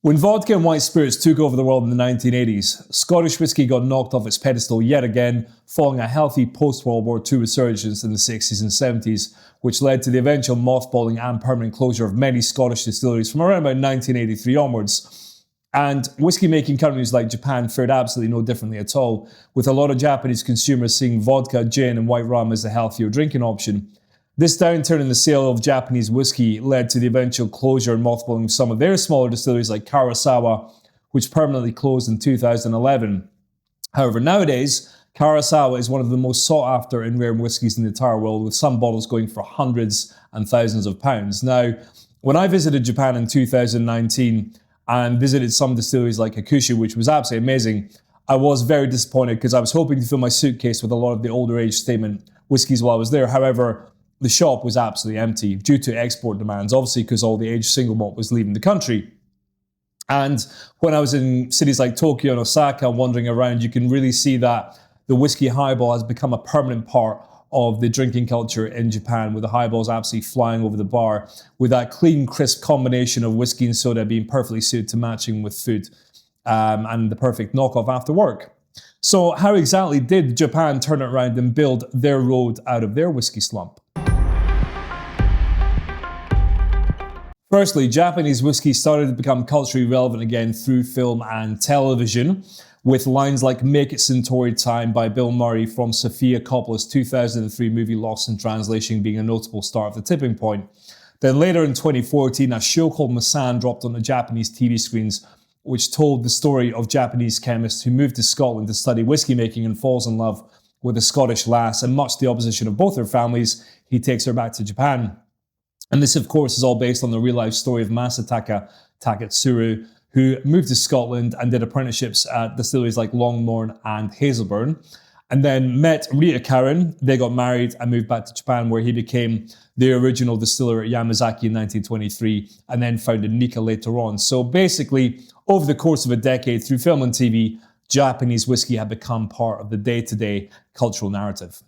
When vodka and white spirits took over the world in the 1980s, Scottish whisky got knocked off its pedestal yet again, following a healthy post-World War II resurgence in the 60s and 70s, which led to the eventual mothballing and permanent closure of many Scottish distilleries from around about 1983 onwards. And whisky-making countries like Japan fared absolutely no differently at all, with a lot of Japanese consumers seeing vodka, gin and white rum as a healthier drinking option. This downturn in the sale of Japanese whiskey led to the eventual closure and mothballing of some of their smaller distilleries like Karasawa, which permanently closed in 2011. However, nowadays, Karasawa is one of the most sought after and rare whiskies in the entire world, with some bottles going for hundreds and thousands of pounds. Now, when I visited Japan in 2019 and visited some distilleries like Hakushu, which was absolutely amazing, I was very disappointed because I was hoping to fill my suitcase with a lot of the older age statement whiskies while I was there. However, the shop was absolutely empty due to export demands, obviously because all the aged single malt was leaving the country. And when I was in cities like Tokyo and Osaka wandering around, you can really see that the whiskey highball has become a permanent part of the drinking culture in Japan, with the highballs absolutely flying over the bar, with that clean, crisp combination of whiskey and soda being perfectly suited to matching with food, and the perfect knockoff after work. So how exactly did Japan turn it around and build their road out of their whiskey slump? Firstly, Japanese whiskey started to become culturally relevant again through film and television, with lines like "Make It Suntory Time" by Bill Murray from Sofia Coppola's 2003 movie Lost in Translation being a notable start of the tipping point. Then later in 2014, a show called Masan dropped onto Japanese TV screens, which told the story of Japanese chemist who moved to Scotland to study whiskey making and falls in love with a Scottish lass, and much to the opposition of both their families, he takes her back to Japan. And this, of course, is all based on the real-life story of Masataka Takatsuru, who moved to Scotland and did apprenticeships at distilleries like Longmorn and Hazelburn, and then met Rita Karen. They got married and moved back to Japan, where he became the original distiller at Yamazaki in 1923, and then founded Nikka later on. So basically, over the course of a decade, through film and TV, Japanese whiskey had become part of the day-to-day cultural narrative.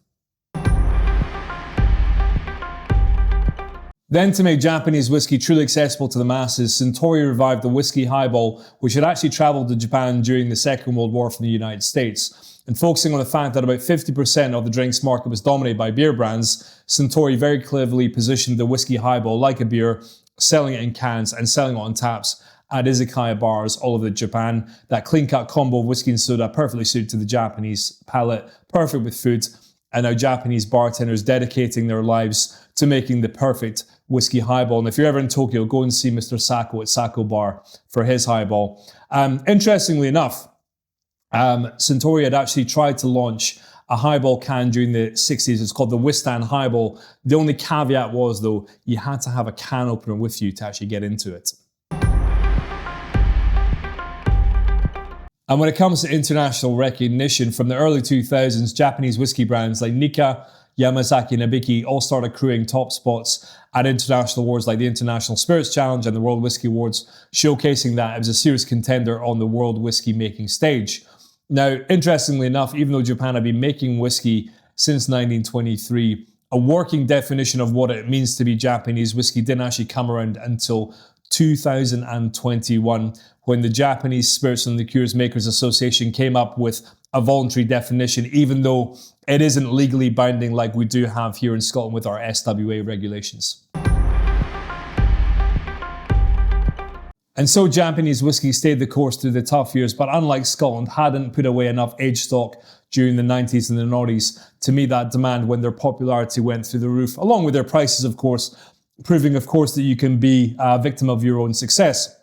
Then, to make Japanese whiskey truly accessible to the masses, Suntory revived the whiskey highball, which had actually travelled to Japan during the Second World War from the United States. And focusing on the fact that about 50% of the drinks market was dominated by beer brands, Suntory very cleverly positioned the whiskey highball like a beer, selling it in cans and selling it on taps at izakaya bars all over Japan. That clean-cut combo of whiskey and soda perfectly suited to the Japanese palate, perfect with food, and now Japanese bartenders dedicating their lives to making the perfect whiskey highball. And if you're ever in Tokyo, go and see Mr. Sako at Sako Bar for his highball. Interestingly enough, Suntory had actually tried to launch a highball can during the 60s. It's called the Wistan Highball. The only caveat was, though, you had to have a can opener with you to actually get into it. And when it comes to international recognition, from the early 2000s, Japanese whiskey brands like Nikka, Yamazaki and Hibiki all started accruing top spots at international awards like the International Spirits Challenge and the World Whiskey Awards, showcasing that it was a serious contender on the world whiskey making stage. Now, interestingly enough, even though Japan had been making whiskey since 1923, a working definition of what it means to be Japanese whiskey didn't actually come around until 2021, when the Japanese Spirits and Liqueurs Makers Association came up with a voluntary definition, even though it isn't legally binding like we do have here in Scotland with our SWA regulations. And so Japanese whiskey stayed the course through the tough years, but unlike Scotland, hadn't put away enough aged stock during the 90s and the noughties to meet that demand when their popularity went through the roof, along with their prices, of course, proving, of course, that you can be a victim of your own success.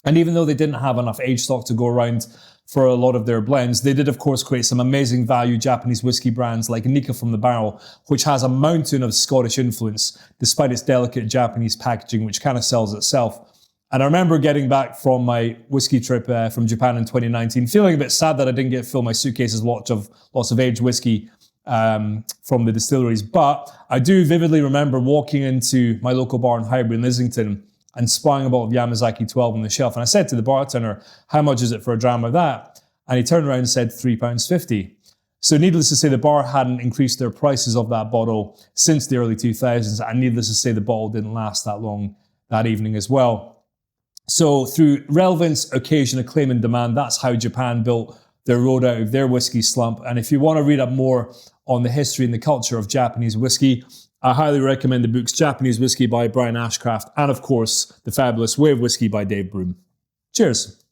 And even though they didn't have enough aged stock to go around for a lot of their blends, they did, of course, create some amazing value Japanese whiskey brands like Nikka from the Barrel, which has a mountain of Scottish influence, despite its delicate Japanese packaging, which kind of sells itself. And I remember getting back from my whiskey trip from Japan in 2019, feeling a bit sad that I didn't get to fill my suitcases lots of aged whiskey from the distilleries. But I do vividly remember walking into my local bar in Highbury in Islington and spying a bottle of Yamazaki 12 on the shelf. And I said to the bartender, "How much is it for a dram of that?" And he turned around and said £3.50. So needless to say, the bar hadn't increased their prices of that bottle since the early 2000s, and needless to say, the bottle didn't last that long that evening as well. So through relevance, occasion, acclaim, and demand, that's how Japan built their road out of their whiskey slump. And if you want to read up more on the history and the culture of Japanese whiskey, I highly recommend the books Japanese Whiskey by Brian Ashcraft and, of course, The Fabulous Way of Whiskey by Dave Broom. Cheers.